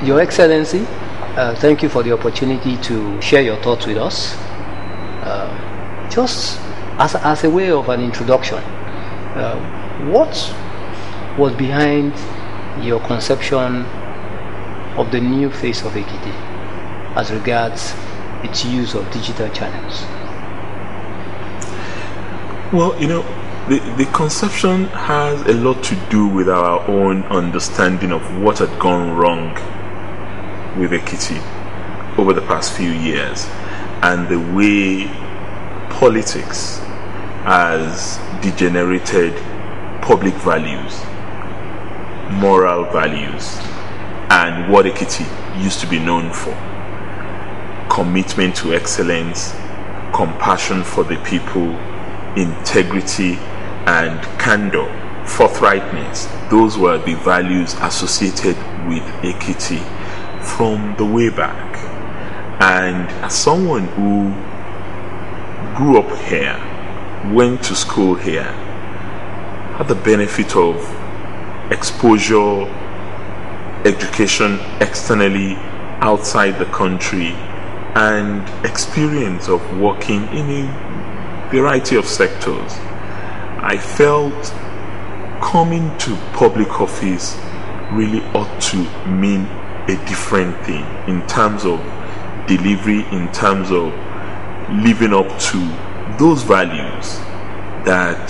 Your Excellency, thank you for the opportunity to share your thoughts with us. Just as a way of an introduction, what was behind your conception of the new face of Ekiti as regards its use of digital channels? Well, the conception has a lot to do with our own understanding of what had gone wrong with Ekiti over the past few years, and the way politics has degenerated public values, moral values, and what Ekiti used to be known for: commitment to excellence, compassion for the people, integrity and candor, forthrightness. Those were the values associated with Ekiti from the way back. And as someone who grew up here, went to school here, had the benefit of exposure, education externally outside the country, and experience of working in a variety of sectors, I felt coming to public office really ought to mean a different thing in terms of delivery, in terms of living up to those values that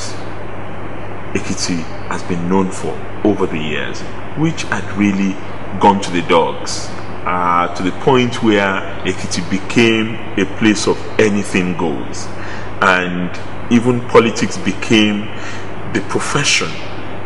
Ekiti has been known for over the years, which had really gone to the dogs, to the point where Ekiti became a place of anything goes, and even politics became the profession,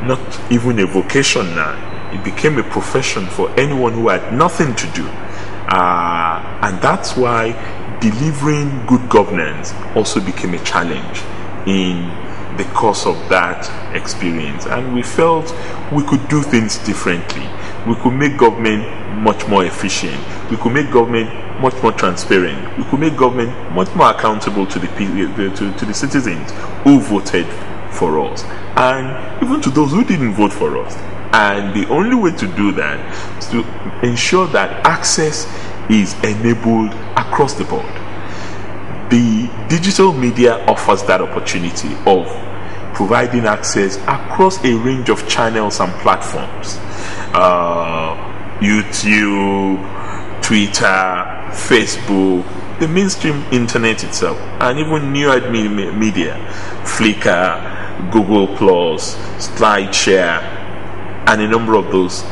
not even a vocation now. It became a profession for anyone who had nothing to do, and that's why delivering good governance also became a challenge in the course of that experience. And we felt we could do things differently. We could make government much more efficient. We could make government much more transparent. We could make government much more accountable to the to the citizens who voted for us, and even to those who didn't vote for us. And the only way to do that is to ensure that access is enabled across the board. The digital media offers that opportunity of providing access across a range of channels and platforms. YouTube, Twitter, Facebook, the mainstream internet itself, and even new media, Flickr, Google+, SlideShare, and a number of those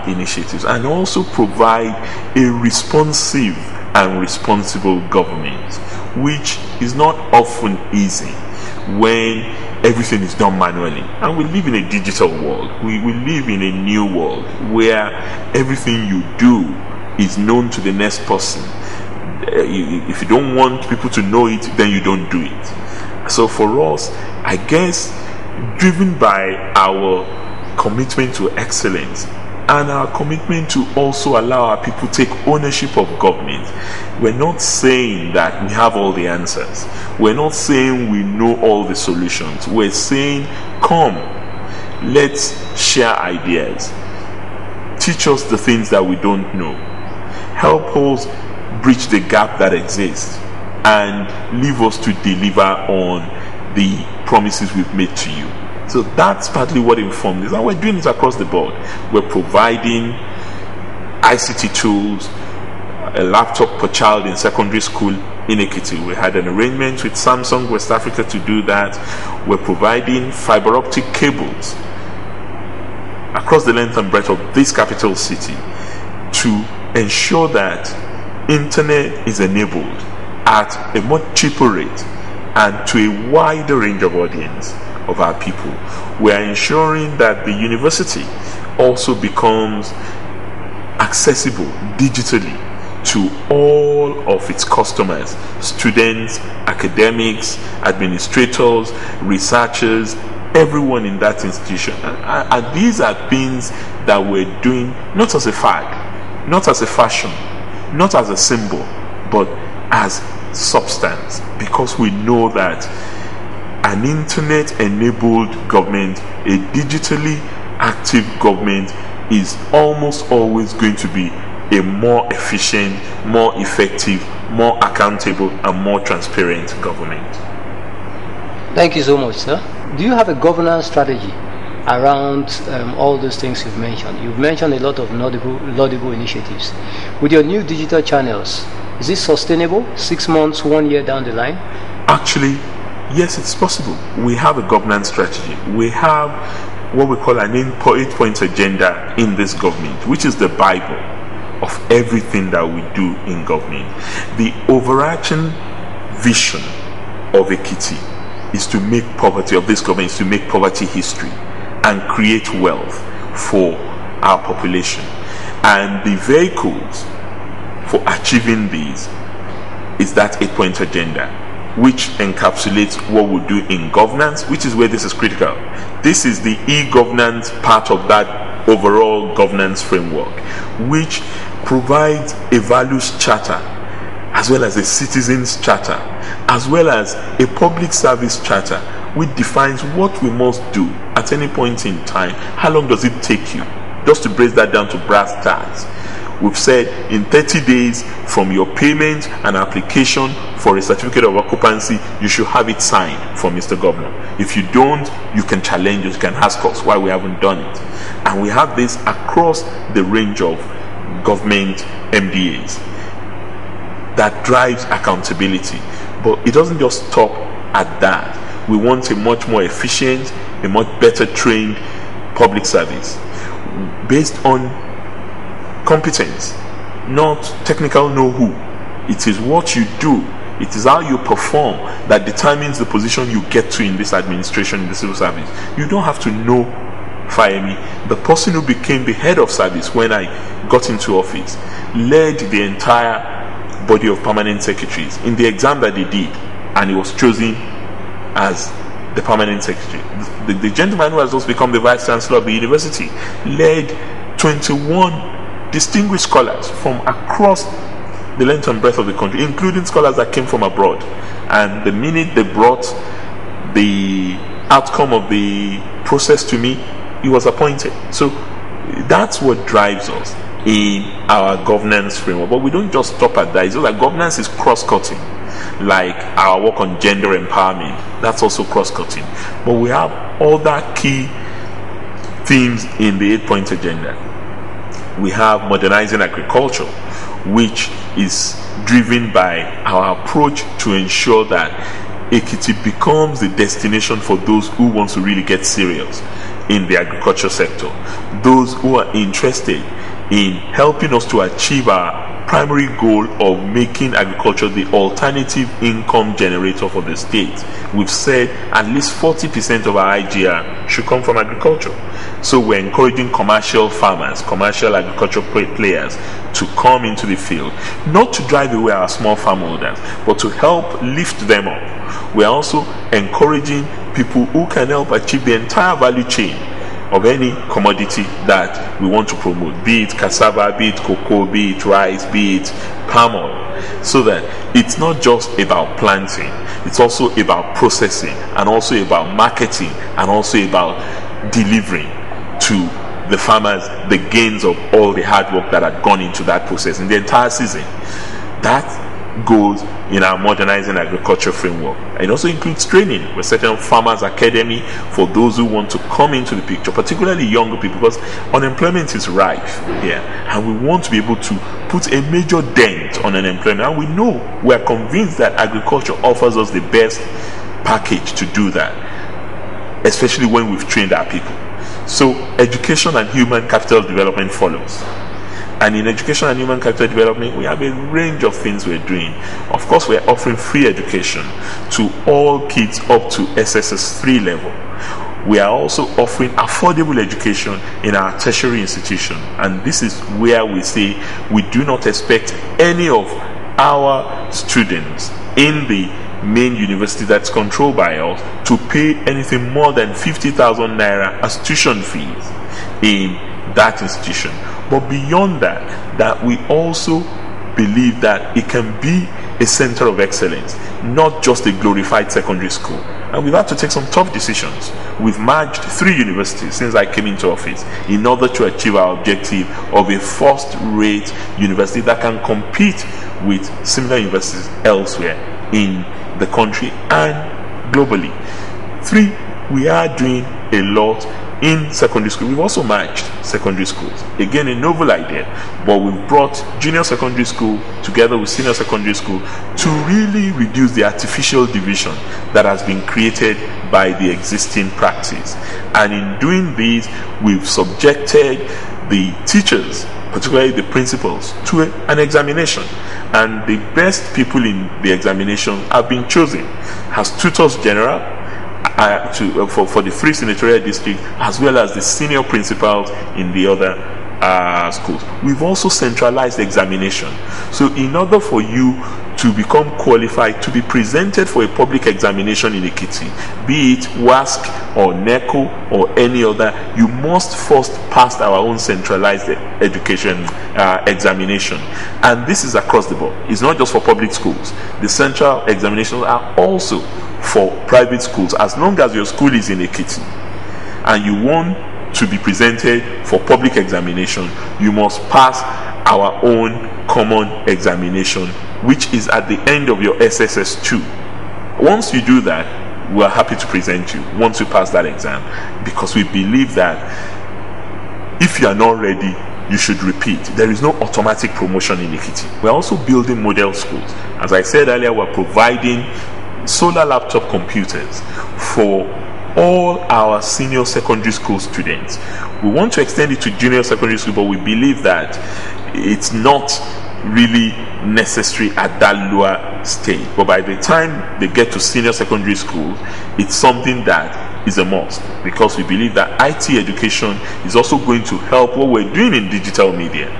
initiatives, and also provide a responsive and responsible government, which is not often easy when everything is done manually. And we live in a digital world. We live in a new world where everything you do is known to the next person. If you don't want people to know it, then you don't do it. So for us, I guess, driven by our commitment to excellence and our commitment to also allow our people to take ownership of government, we're not saying that we have all the answers. We're not saying we know all the solutions. We're saying, come, let's share ideas. Teach us the things that we don't know. Help us bridge the gap that exists, and leave us to deliver on the promises we've made to you. So that's partly what informed this, and we're doing it across the board. We're providing ICT tools, a laptop per child in secondary school in Ekiti. We had an arrangement with Samsung West Africa to do that. We're providing fiber optic cables across the length and breadth of this capital city to ensure that internet is enabled at a much cheaper rate and to a wider range of audience of our people. We are ensuring that the university also becomes accessible digitally to all of its customers: students, academics, administrators, researchers, everyone in that institution. And these are things that we're doing not as a fad, not as a fashion, not as a symbol, but as substance, because we know that an internet-enabled government, a digitally active government, is almost always going to be a more efficient, more effective, more accountable, and more transparent government. Thank you so much, sir. Do you have a governance strategy around all those things you've mentioned? You've mentioned a lot of laudable initiatives. With your new digital channels, is this sustainable 6 months, 1 year down the line? Actually, yes, it's possible. We have a governance strategy. We have what we call an 8-point agenda in this government, which is the Bible of everything that we do in government. The overarching vision of Ekiti is to make poverty, of this government, is to make poverty history and create wealth for our population. And the vehicles for achieving these is that 8-point agenda, which encapsulates what we do in governance, which is where this is critical. This is the e-governance part of that overall governance framework, which provides a values charter, as well as a citizens charter, as well as a public service charter, which defines what we must do at any point in time. How long does it take you? Just to break that down to brass tacks, we've said in 30 days from your payment and application for a certificate of occupancy, you should have it signed from Mr. Governor. If you don't, you can challenge us, you can ask us why we haven't done it. And we have this across the range of government MDAs that drives accountability. But it doesn't just stop at that. We want a much more efficient, a much better trained public service based on competence, not technical know-how. It is what you do, it is how you perform that determines the position you get to in this administration, in the civil service. You don't have to know Fayemi. The person who became the head of service when I got into office led the entire body of permanent secretaries in the exam that they did, and he was chosen as the permanent secretary. The gentleman who has just become the vice chancellor of the university led 21 distinguished scholars from across the length and breadth of the country, including scholars that came from abroad. And the minute they brought the outcome of the process to me, he was appointed. So that's what drives us in our governance framework. But we don't just stop at that. It's just that governance is cross-cutting, like our work on gender empowerment. That's also cross-cutting. But we have other key themes in the 8-point agenda. We have modernizing agriculture, which is driven by our approach to ensure that Ekiti becomes the destination for those who want to really get serious in the agriculture sector, those who are interested in helping us to achieve our primary goal of making agriculture the alternative income generator for the state. We've said at least 40% of our IGR should come from agriculture. So we're encouraging commercial farmers, commercial agriculture players to come into the field, not to drive away our small farm holders, but to help lift them up. We're also encouraging people who can help achieve the entire value chain of any commodity that we want to promote, be it cassava, be it cocoa, be it rice, be it palm oil, so that it's not just about planting, it's also about processing, and also about marketing, and also about delivering to the farmers the gains of all the hard work that had gone into that process in the entire season. That goes in our modernizing agriculture framework. It also includes training. We're setting up farmers academy for those who want to come into the picture, particularly younger people, because unemployment is rife here, and we want to be able to put a major dent on unemployment. And we know, we're convinced that agriculture offers us the best package to do that, especially when we've trained our people. So education and human capital development follows. And in education and human capital development, we have a range of things we're doing. Of course, we're offering free education to all kids up to SSS3 level. We are also offering affordable education in our tertiary institution. And this is where we say we do not expect any of our students in the main university that's controlled by us to pay anything more than 50,000 naira as tuition fees in that institution. But beyond that, that we also believe that it can be a center of excellence, not just a glorified secondary school. And we've had to take some tough decisions. we've merged 3 universities since I came into office in order to achieve our objective of a first-rate university that can compete with similar universities elsewhere in the country and globally. 3, we are doing a lot in secondary school. We've also merged secondary schools. Again, a novel idea, but we've brought junior secondary school together with senior secondary school to really reduce the artificial division that has been created by the existing practice. And in doing this, we've subjected the teachers, particularly the principals, to an examination. And the best people in the examination have been chosen as tutors general for the 3 senatorial districts, as well as the senior principals in the other schools. We've also centralized examination. So in order for you to become qualified to be presented for a public examination in Ekiti, be it WASC or NECO or any other, you must first pass our own centralized education examination. And this is across the board. It's not just for public schools. The central examinations are also for private schools. As long as your school is in Ekiti and you want to be presented for public examination, you must pass our own common examination, which is at the end of your SSS2. Once you do that, we are happy to present you once you pass that exam, because we believe that if you are not ready, you should repeat. There is no automatic promotion in Ekiti. We are also building model schools. As I said earlier, we are providing solar laptop computers for all our senior secondary school students. We want to extend it to junior secondary school, but we believe that it's not really necessary at that lower stage. But by the time they get to senior secondary school, it's something that is a must, because we believe that IT education is also going to help what we're doing in digital media.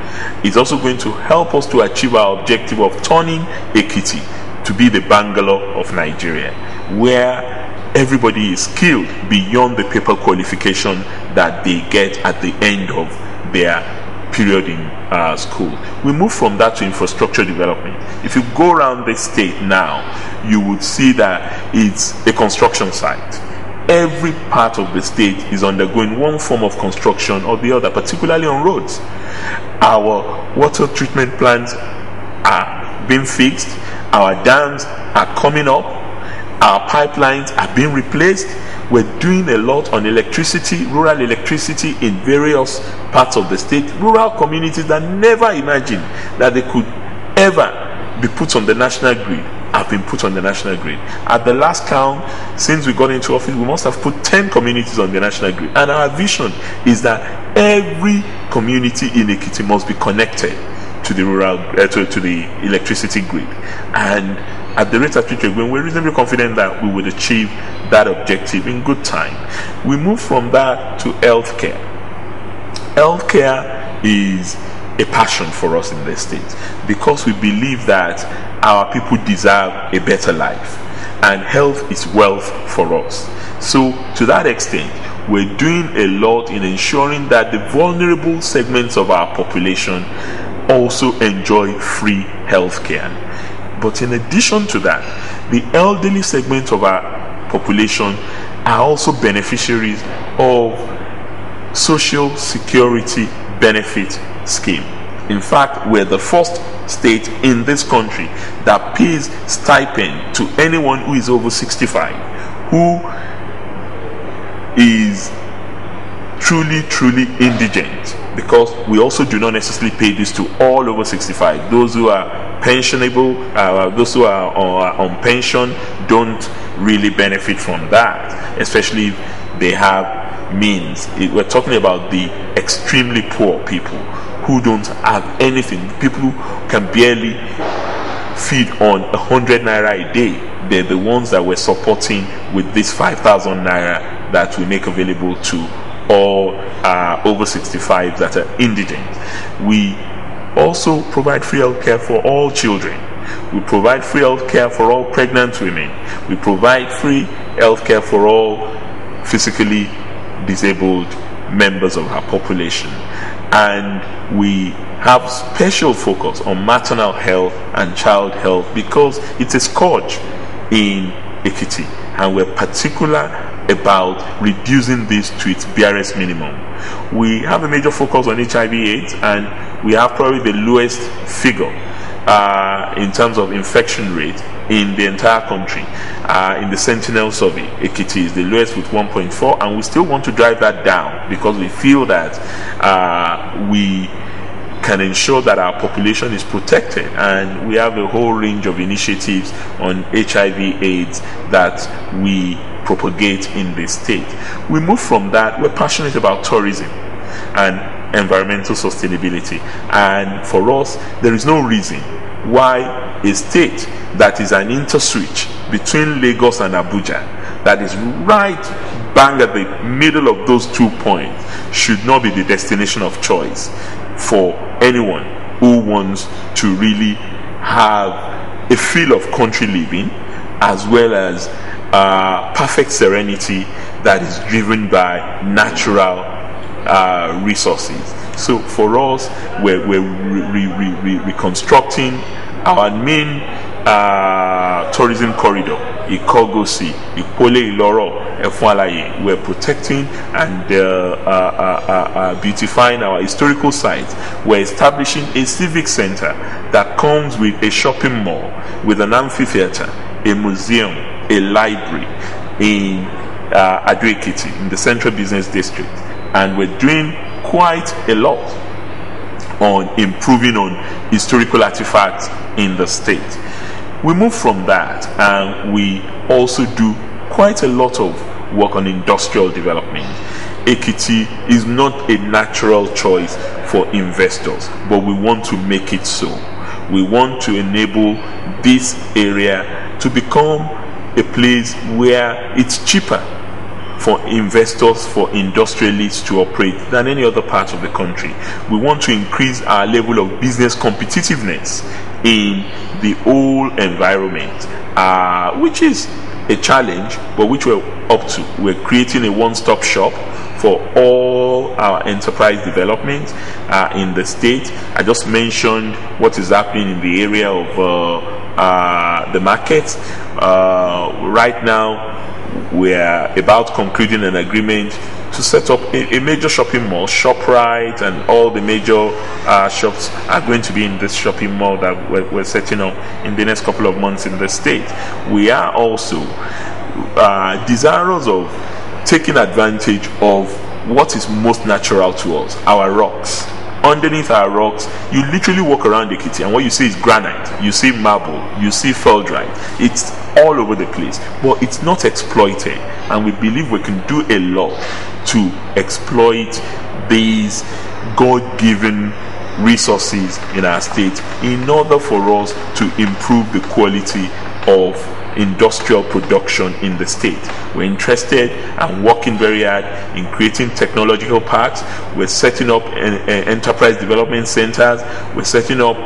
It's also going to help us to achieve our objective of turning Ekiti to be the Bangalore of Nigeria, where everybody is skilled beyond the paper qualification that they get at the end of their period in school. We move from that to infrastructure development. If you go around the state now, you would see that it's a construction site. Every part of the state is undergoing one form of construction or the other, particularly on roads. Our water treatment plants are being fixed. Our dams are coming up. Our pipelines are being replaced. We're doing a lot on electricity, rural electricity in various parts of the state. Rural communities that never imagined that they could ever be put on the national grid have been put on the national grid. At the last count, since we got into office, we must have put 10 communities on the national grid. And our vision is that every community in Ekiti must be connected to the rural to the electricity grid. And at the rate at which we're going, we're reasonably confident that we would achieve that objective in good time. We move from that to healthcare. Healthcare is a passion for us in this state, because we believe that our people deserve a better life, and health is wealth for us. So to that extent, we're doing a lot in ensuring that the vulnerable segments of our population also enjoy free healthcare. But in addition to that, the elderly segment of our population are also beneficiaries of Social Security Benefit Scheme. In fact, we're the first state in this country that pays stipend to anyone who is over 65, who is truly indigent, because we also do not necessarily pay this to all over 65. Those who are pensionable, those who are on pension don't really benefit from that, especially if they have means. We're talking about the extremely poor people who don't have anything, people who can barely feed on 100 naira a day. They're the ones that we're supporting with this 5,000 naira that we make available to all over 65 that are indigent. We also provide free health care for all children. We provide free health care for all pregnant women. We provide free health care for all physically disabled members of our population. And we have special focus on maternal health and child health, because it's a scourge in Ekiti, and we're particular about reducing this to its barest minimum. We have a major focus on HIV/AIDS, and we have probably the lowest figure in terms of infection rate in the entire country. In the Sentinel survey, Ekiti is the lowest with 1.4, and we still want to drive that down because we feel that we can ensure that our population is protected, and we have a whole range of initiatives on HIV/AIDS that we propagate in the state. We move from that. We're passionate about tourism and environmental sustainability, and for us there is no reason why a state that is an interswitch between Lagos and Abuja, that is right bang at the middle of those 2 points, should not be the destination of choice for anyone who wants to really have a feel of country living, as well as perfect serenity that is driven by natural resources. So for us, we're reconstructing our main tourism corridor, Ikogosi, Ipole Iloro, Efualaye. We're protecting and beautifying our historical sites. We're establishing a civic center that comes with a shopping mall, with an amphitheater, a museum, a library in ado-ekiti, in the Central Business District. And we're doing quite a lot on improving on historical artifacts in the state. We move from that, and we also do quite a lot of work on industrial development. Ekiti is not a natural choice for investors, but we want to make it so. We want to enable this area to become a place where it's cheaper for investors, for industrialists to operate than any other part of the country. We want to increase our level of business competitiveness in the whole environment, which is a challenge, but which we're up to. We're creating a one-stop shop for all our enterprise development in the state. I just mentioned what is happening in the area of the market. Right now, we're about concluding an agreement to set up a major shopping mall. ShopRite and all the major shops are going to be in this shopping mall that we're setting up in the next couple of months in the state. We are also desirous of taking advantage of what is most natural to us, our rocks. Underneath our rocks, you literally walk around Ekiti, and what you see is granite, you see marble, you see felderite. It's all over the place, but it's not exploited, and we believe we can do a lot to exploit these God-given resources in our state in order for us to improve the quality of industrial production in the state. We're interested and working very hard in creating technological parks. We're setting up enterprise development centers. We're setting up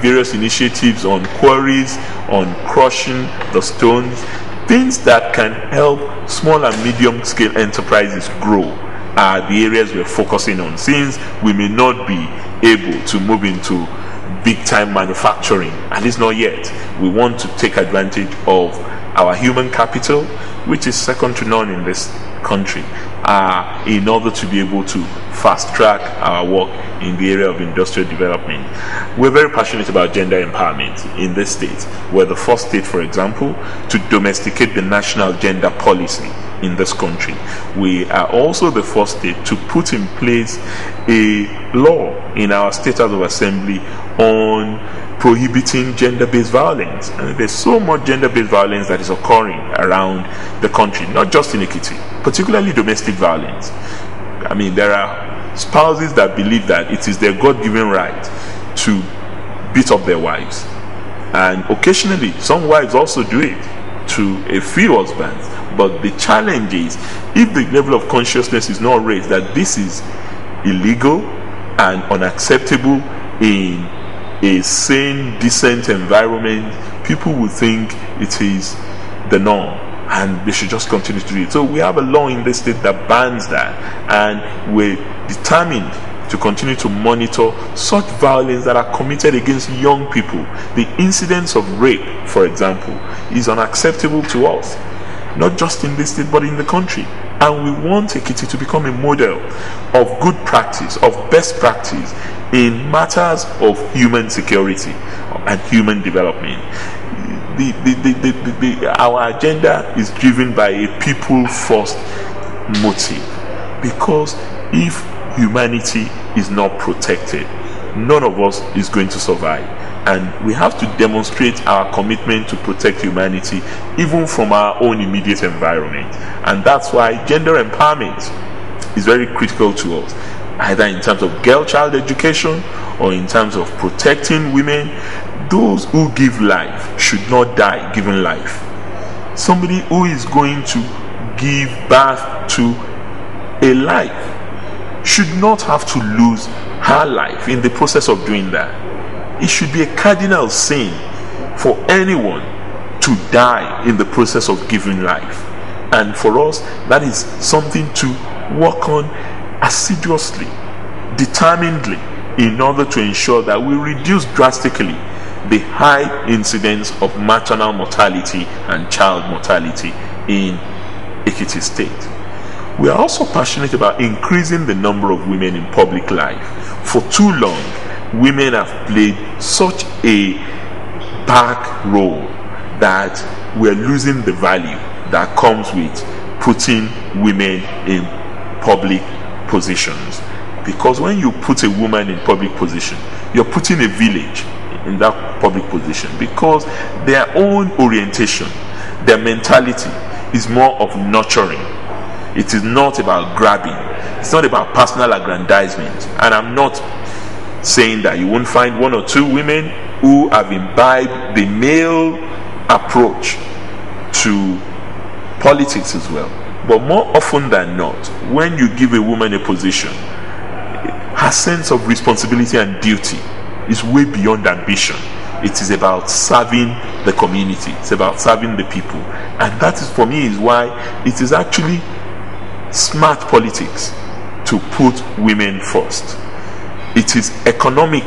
various initiatives on quarries, on crushing the stones, things that can help small and medium scale enterprises grow. Are the areas we're focusing on, since we may not be able to move into big time manufacturing, at least not yet. We want to take advantage of our human capital, which is second to none in this country, in order to be able to fast track our work in the area of industrial development. We're very passionate about gender empowerment in this state. We're the first state, for example, to domesticate the national gender policy in this country. We are also the first state to put in place a law in our State House of Assembly on prohibiting gender-based violence. And there's so much gender-based violence that is occurring around the country, not just in Ekiti, particularly domestic violence. I mean, there are spouses that believe that it is their God-given right to beat up their wives, and occasionally some wives also do it to a few husbands. But the challenge is, if the level of consciousness is not raised that this is illegal and unacceptable in a sane, decent environment, people will think it is the norm and they should just continue to do it. So we have a law in this state that bans that, and we're determined to continue to monitor such violence that are committed against young people. The incidence of rape, for example, is unacceptable to us. not just in this state but in the country. And we want Ekiti to become a model of good practice, of best practice in matters of human security and human development. Our agenda is driven by a people-first motive, because if humanity is not protected, none of us is going to survive. And we have to demonstrate our commitment to protect humanity even from our own immediate environment. And that's why gender empowerment is very critical to us, either in terms of girl-child education or in terms of protecting women. Those who give life should not die giving life. Somebody who is going to give birth to a life should not have to lose her life in the process of doing that. It should be a cardinal sin for anyone to die in the process of giving life. And for us, that is something to work on assiduously, determinedly, in order to ensure that we reduce drastically the high incidence of maternal mortality and child mortality in Ekiti State. We are also passionate about increasing the number of women in public life. For too long, women have played such a back role that we're losing the value that comes with putting women in public positions. Because when you put a woman in public position, you're putting a village in that public position, because their own orientation, their mentality is more of nurturing. It is not about grabbing. It's not about personal aggrandizement. And I'm not saying that you won't find one or two women who have imbibed the male approach to politics as well. But more often than not, when you give a woman a position, her sense of responsibility and duty is way beyond ambition. It is about serving the community. It's about serving the people. And that is, for me, is why it is actually smart politics to put women first. It is economic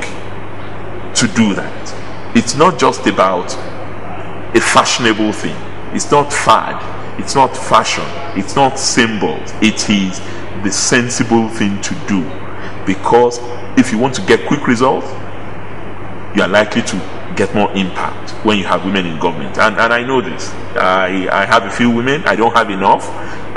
to do that. It's not just about a fashionable thing. It's not fad. It's not fashion. It's not symbols. It is the sensible thing to do. Because if you want to get quick results, you are likely to get more impact when you have women in government. And I know this. I have a few women. I don't have enough.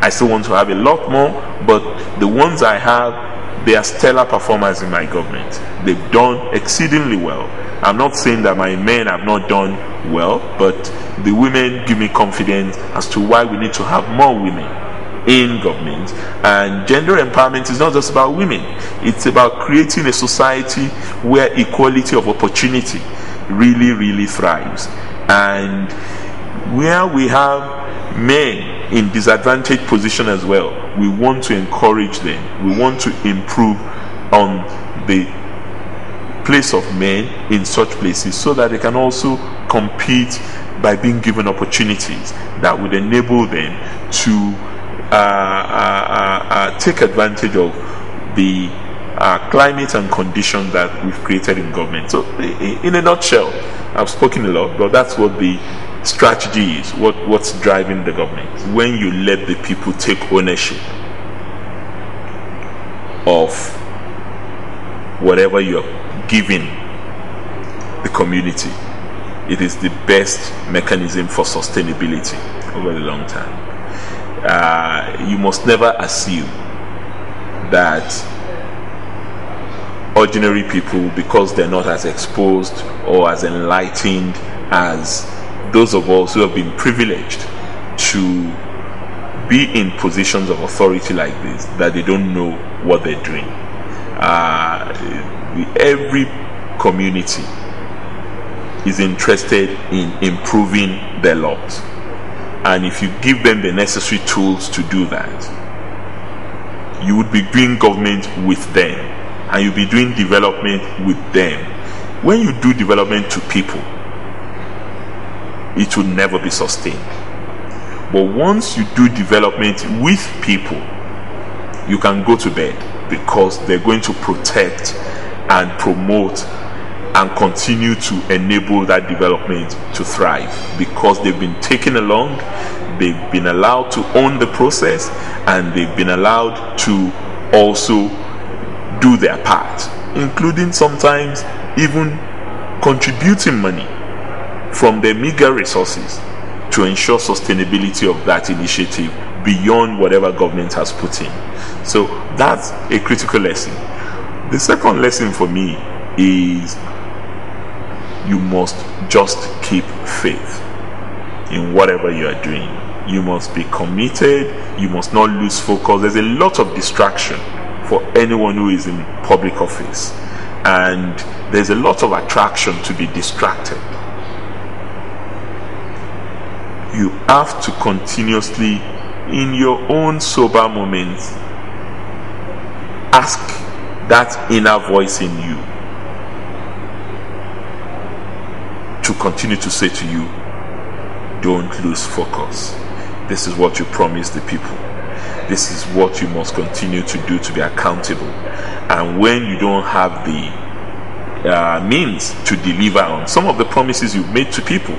I still want to have a lot more. But the ones I have, they are stellar performers in my government. They've done exceedingly well. I'm not saying that my men have not done well, but the women give me confidence as to why we need to have more women in government. And gender empowerment is not just about women. It's about creating a society where equality of opportunity really thrives. And where we have men in disadvantaged position as well, we want to encourage them. We want to improve on the place of men in such places so that they can also compete by being given opportunities that would enable them to take advantage of the climate and conditions that we've created in government. So in a nutshell, I've spoken a lot, but that's what the strategy is, what's driving the government. When you let the people take ownership of whatever you're giving the community, it is the best mechanism for sustainability over the long time. You must never assume that ordinary people, because they're not as exposed or as enlightened as those of us who have been privileged to be in positions of authority like this, that they don't know what they're doing. Every community is interested in improving their laws, and if you give them the necessary tools to do that, you would be doing government with them, and you'll be doing development with them. When you do development to people, it will never be sustained. But once you do development with people, you can go to bed, because they're going to protect and promote and continue to enable that development to thrive, because they've been taken along, they've been allowed to own the process, and they've been allowed to also do their part, including sometimes even contributing money from their meager resources to ensure sustainability of that initiative beyond whatever government has put in. So that's a critical lesson. The second lesson for me is you must just keep faith in whatever you are doing. You must be committed. You must not lose focus. There's a lot of distraction for anyone who is in public office, and there's a lot of attraction to be distracted. You have to continuously, in your own sober moments, ask that inner voice in you to continue to say to you, don't lose focus. This is what you promised the people. This is what you must continue to do to be accountable. And when you don't have the means to deliver on some of the promises you've made to people,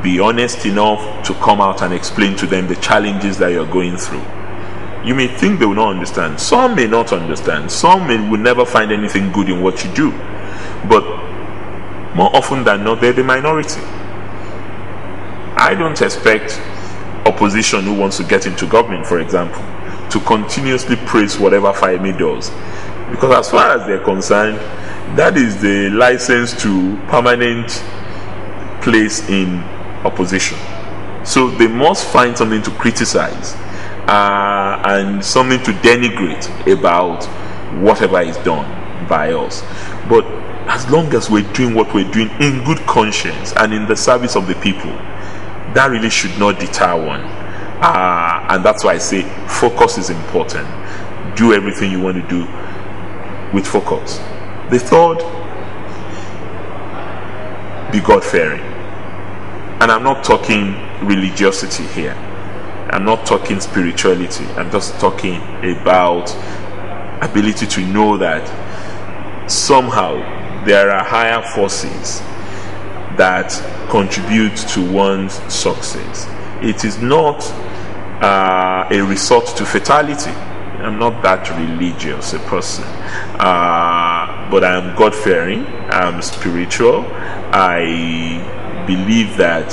be honest enough to come out and explain to them the challenges that you're going through. You may think they will not understand. Some may not understand. Some will never find anything good in what you do. But more often than not, they're the minority. I don't expect opposition who wants to get into government, for example, to continuously praise whatever Fayemi does. Because as far as they're concerned, that is the license to permanent place in opposition. So they must find something to criticize and something to denigrate about whatever is done by us. But as long as we're doing what we're doing in good conscience and in the service of the people, that really should not deter one. And that's why I say focus is important. Do everything you want to do with focus. The third, be God-fearing. And I'm not talking religiosity here. I'm not talking spirituality. I'm just talking about ability to know that somehow there are higher forces that contribute to one's success. It is not a resort to fatality. I'm not that religious a person, but I am God-fearing. I'm spiritual. I believe that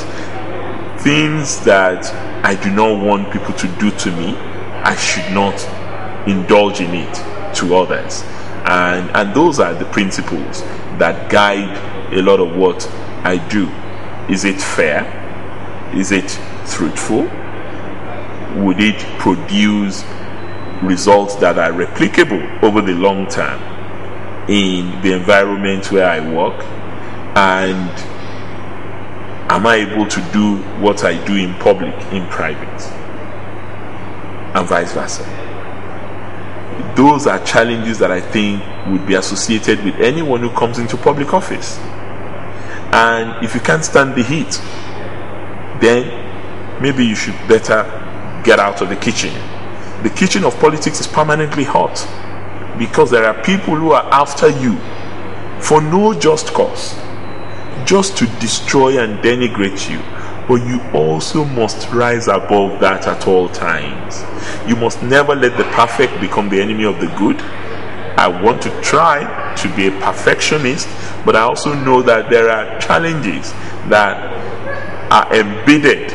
things that I do not want people to do to me, I should not indulge in it to others. And those are the principles that guide a lot of what I do. Is it fair? Is it truthful? Would it produce results that are replicable over the long term in the environment where I work? And am I able to do what I do in public, in private? And vice versa. Those are challenges that I think would be associated with anyone who comes into public office. And if you can't stand the heat, then maybe you should better get out of the kitchen. The kitchen of politics is permanently hot because there are people who are after you for no just cause, just to destroy and denigrate you. But you also must rise above that at all times. You must never let the perfect become the enemy of the good. I want to try to be a perfectionist, but I also know that there are challenges that are embedded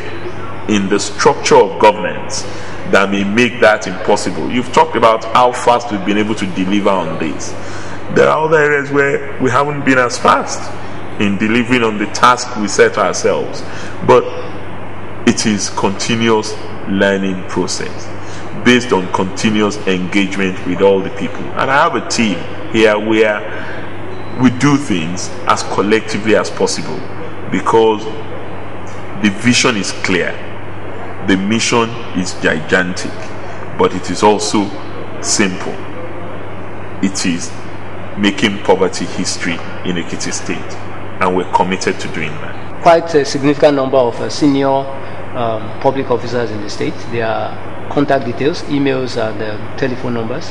in the structure of governance that may make that impossible. You've talked about how fast we've been able to deliver on this. There are other areas where we haven't been as fast in delivering on the task we set ourselves, but it is continuous learning process based on continuous engagement with all the people. And I have a team here where we do things as collectively as possible because the vision is clear, the mission is gigantic, but it is also simple. It is making poverty history in Ekiti State, and we're committed to doing that. Quite a significant number of senior public officers in the state. Their contact details, emails, and telephone numbers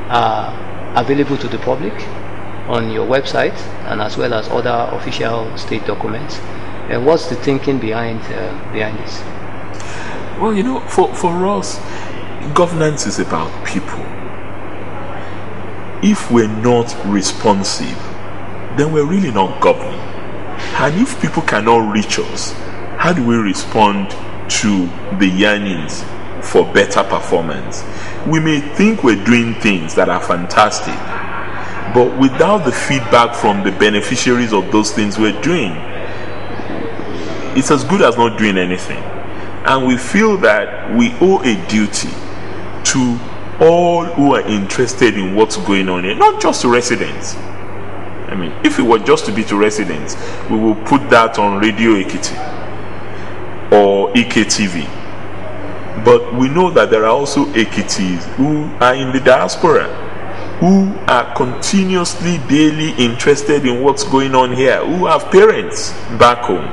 are available to the public on your website, and as well as other official state documents. What's the thinking behind this? Well, for us, governance is about people. If we're not responsive, then we're really not governing. And if people cannot reach us, how do we respond to the yearnings for better performance? We may think we're doing things that are fantastic, but without the feedback from the beneficiaries of those things we're doing, it's as good as not doing anything. And we feel that we owe a duty to all who are interested in what's going on here, not just to residents. I mean, if it were just to be to residents, we will put that on Radio Ekiti or EKTV. But we know that there are also Ekitis who are in the diaspora, who are continuously, daily interested in what's going on here, who have parents back home,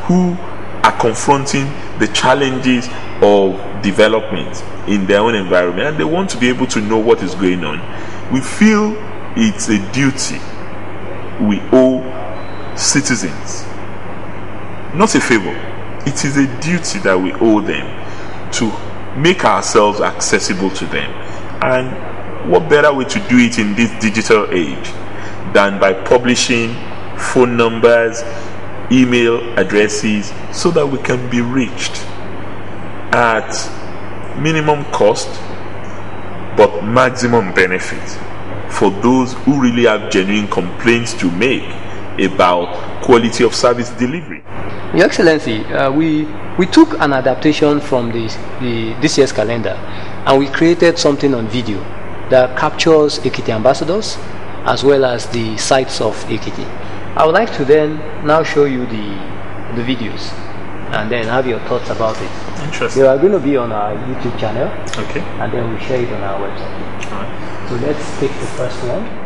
who are confronting the challenges of development in their own environment, and they want to be able to know what is going on. We feel it's a duty we owe citizens, not a favor. It is a duty that we owe them to make ourselves accessible to them. And what better way to do it in this digital age than by publishing phone numbers, email addresses, so that we can be reached at minimum cost but maximum benefit for those who really have genuine complaints to make about quality of service delivery. Your Excellency, we took an adaptation from this year's calendar, and we created something on video that captures Ekiti ambassadors as well as the sites of Ekiti. I would like to then now show you the videos and then have your thoughts about it. Interesting. They are going to be on our YouTube channel, okay, and then we'll share it on our website. all right. So let's take the first one.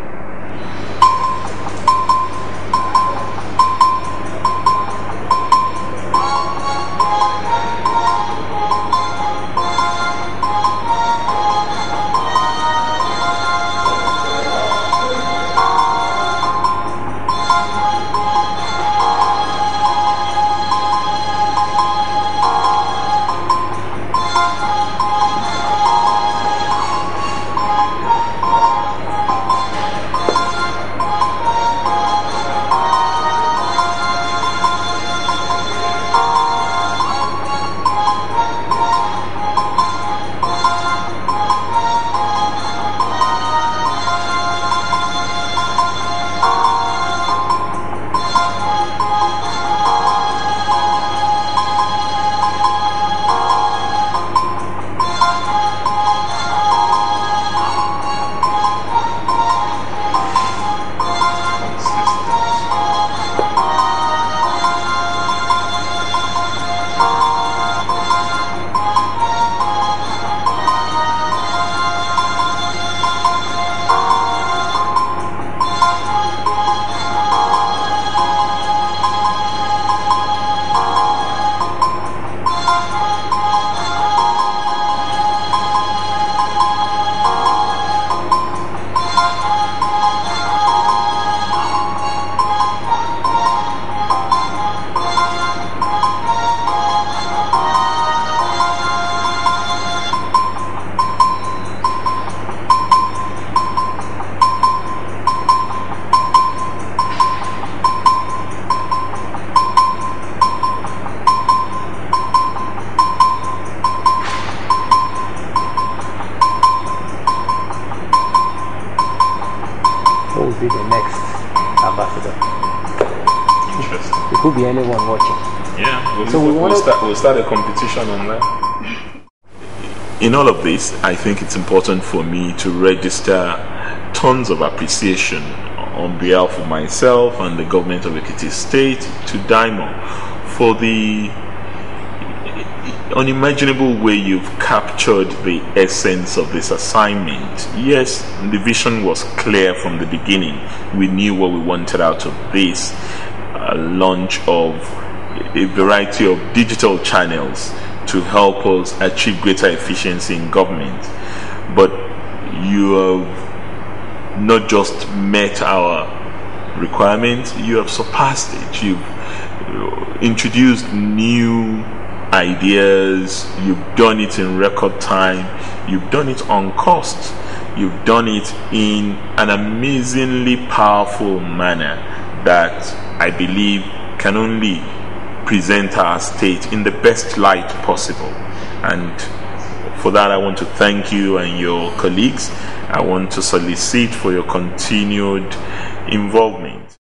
Who will be the next ambassador? Interesting. It could be anyone watching. Yeah, So we'll start a competition on that. In all of this, I think it's important for me to register tons of appreciation on behalf of myself and the government of Ekiti State to Dymore for the unimaginable way you've captured the essence of this assignment. Yes, the vision was clear from the beginning. We knew what we wanted out of this launch of a variety of digital channels to help us achieve greater efficiency in government. But you have not just met our requirements, you have surpassed it. You've introduced new ideas. You've done it in record time. You've done it on cost. You've done it in an amazingly powerful manner that I believe can only present our state in the best light possible. And for that, I want to thank you and your colleagues. I want to solicit for your continued involvement.